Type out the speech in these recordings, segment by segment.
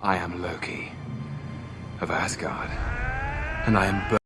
I am Loki of Asgard, and I am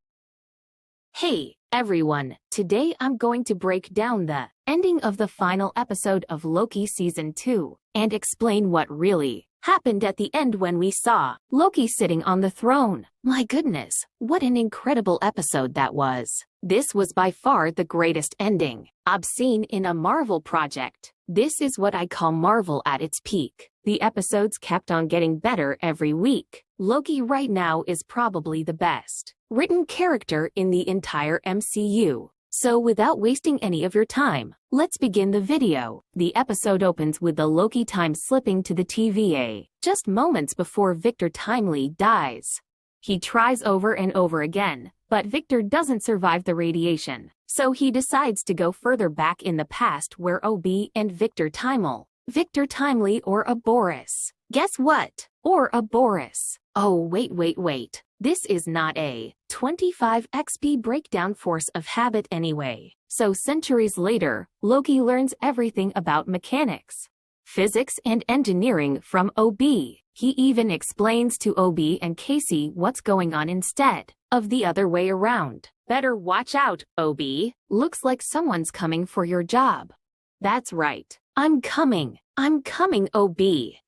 Hey, everyone, today I'm going to break down the ending of the final episode of Loki Season 2 and explain what really happened at the end when we saw Loki sitting on the throne. My goodness, what an incredible episode that was. This was by far the greatest ending I've seen in a Marvel project. This is what I call Marvel at its peak. The episodes kept on getting better every week. Loki right now is probably the best written character in the entire MCU. So without wasting any of your time, let's begin the video. The episode opens with the Loki time slipping to the TVA, just moments before Victor Timely dies. He tries over and over again, but Victor doesn't survive the radiation, so he decides to go further back in the past where OB and Victor Timely or a Boris. Guess what? Or a Boris. Oh wait. This is not a 25xp breakdown force of habit anyway. So centuries later, Loki learns everything about mechanics, physics and engineering from OB. He even explains to OB and Casey what's going on instead of the other way around. Better watch out, OB. Looks like someone's coming for your job. That's right. I'm coming, OB.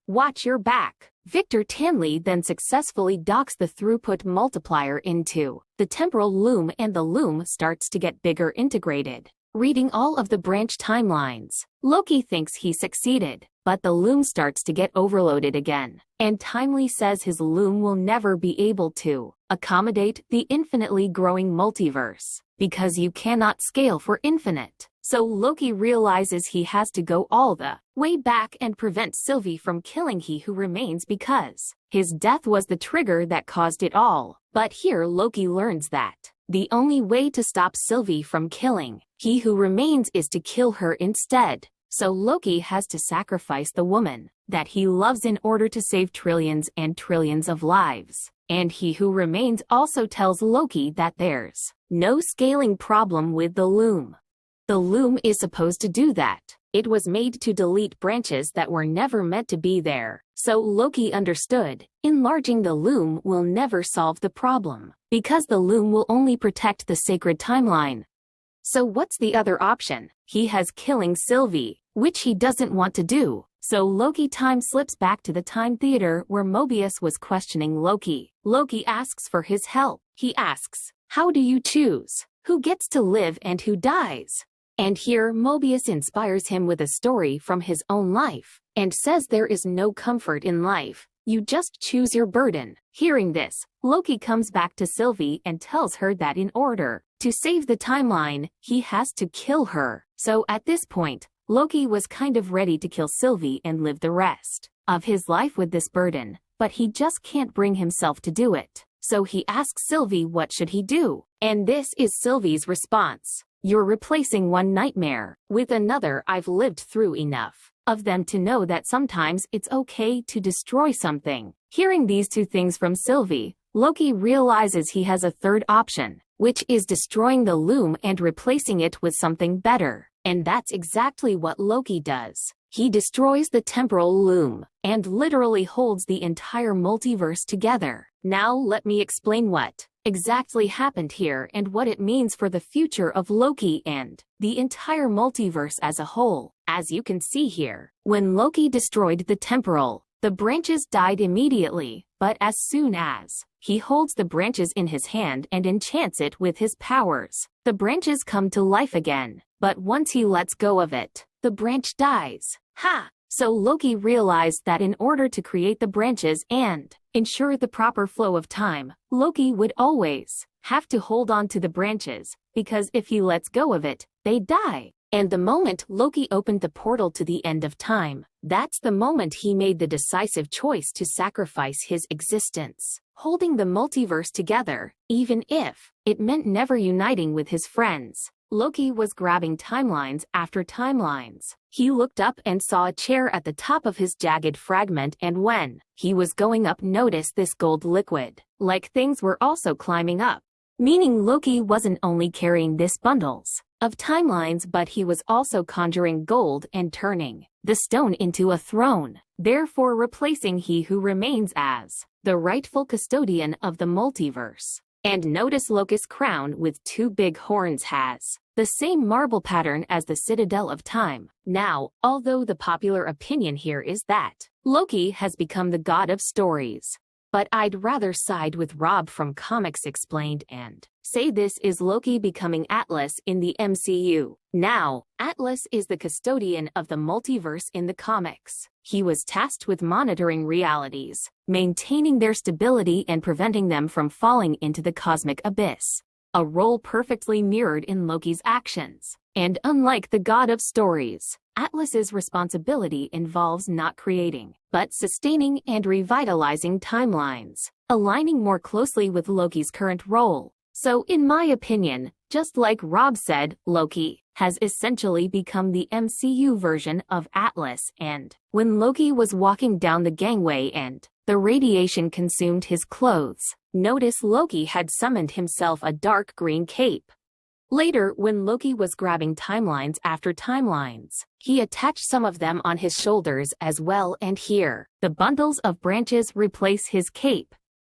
Watch your back. Victor Timely then successfully docks the throughput multiplier into the temporal loom, and the loom starts to get bigger integrated. Reading all of the branch timelines, Loki thinks he succeeded, but the loom starts to get overloaded again, and Timely says his loom will never be able to accommodate the infinitely growing multiverse, because you cannot scale for infinite. So Loki realizes he has to go all the way back and prevent Sylvie from killing He Who Remains, because his death was the trigger that caused it all. But here Loki learns that the only way to stop Sylvie from killing He Who Remains is to kill her instead. So Loki has to sacrifice the woman that he loves in order to save trillions and trillions of lives. And He Who Remains also tells Loki that there's no scaling problem with the loom. The loom is supposed to do that. It was made to delete branches that were never meant to be there. So Loki understood, enlarging the loom will never solve the problem, because the loom will only protect the sacred timeline. So what's the other option? He has killing Sylvie, which he doesn't want to do. So Loki time slips back to the time theater where Mobius was questioning Loki. Loki asks for his help. He asks, "How do you choose who gets to live and who dies?" And here Mobius inspires him with a story from his own life, and says there is no comfort in life, you just choose your burden. Hearing this, Loki comes back to Sylvie and tells her that in order to save the timeline, he has to kill her. So at this point, Loki was kind of ready to kill Sylvie and live the rest of his life with this burden, but he just can't bring himself to do it. So he asks Sylvie what should he do, and this is Sylvie's response. "You're replacing one nightmare with another. I've lived through enough of them to know that sometimes it's okay to destroy something." Hearing these two things from Sylvie, Loki realizes he has a third option, which is destroying the loom and replacing it with something better. And that's exactly what Loki does. He destroys the temporal loom, and literally holds the entire multiverse together. Now let me explain what exactly happened here and what it means for the future of Loki and the entire multiverse as a whole. As you can see here, when Loki destroyed the temporal, the branches died immediately, but as soon as he holds the branches in his hand and enchants it with his powers, the branches come to life again. But once he lets go of it, the branch dies. Ha! So Loki realized that in order to create the branches and ensure the proper flow of time, Loki would always have to hold on to the branches, because if he lets go of it, they die. And the moment Loki opened the portal to the end of time, that's the moment he made the decisive choice to sacrifice his existence, holding the multiverse together, even if it meant never uniting with his friends. Loki was grabbing timelines after timelines. He looked up and saw a chair at the top of his jagged fragment, and when he was going up, noticed this gold liquid. Like things were also climbing up. Meaning Loki wasn't only carrying this bundles of timelines, but he was also conjuring gold and turning the stone into a throne. therefore replacing He Who Remains as the rightful custodian of the multiverse. And notice Loki's crown with two big horns has the same marble pattern as the Citadel of Time. Now, although the popular opinion here is that Loki has become the god of stories, but I'd rather side with Rob from Comics Explained and say this is Loki becoming Atlas in the MCU. Now, Atlas is the custodian of the multiverse in the comics. He was tasked with monitoring realities, maintaining their stability and preventing them from falling into the cosmic abyss. A role perfectly mirrored in Loki's actions. And unlike the god of stories, Atlas's responsibility involves not creating, but sustaining and revitalizing timelines, aligning more closely with Loki's current role. So in my opinion, just like Rob said, Loki has essentially become the MCU version of Atlas. And when Loki was walking down the gangway and the radiation consumed his clothes, notice Loki had summoned himself a dark green cape. Later, when Loki was grabbing timelines after timelines, he attached some of them on his shoulders as well, and here, the bundles of branches replace his cape.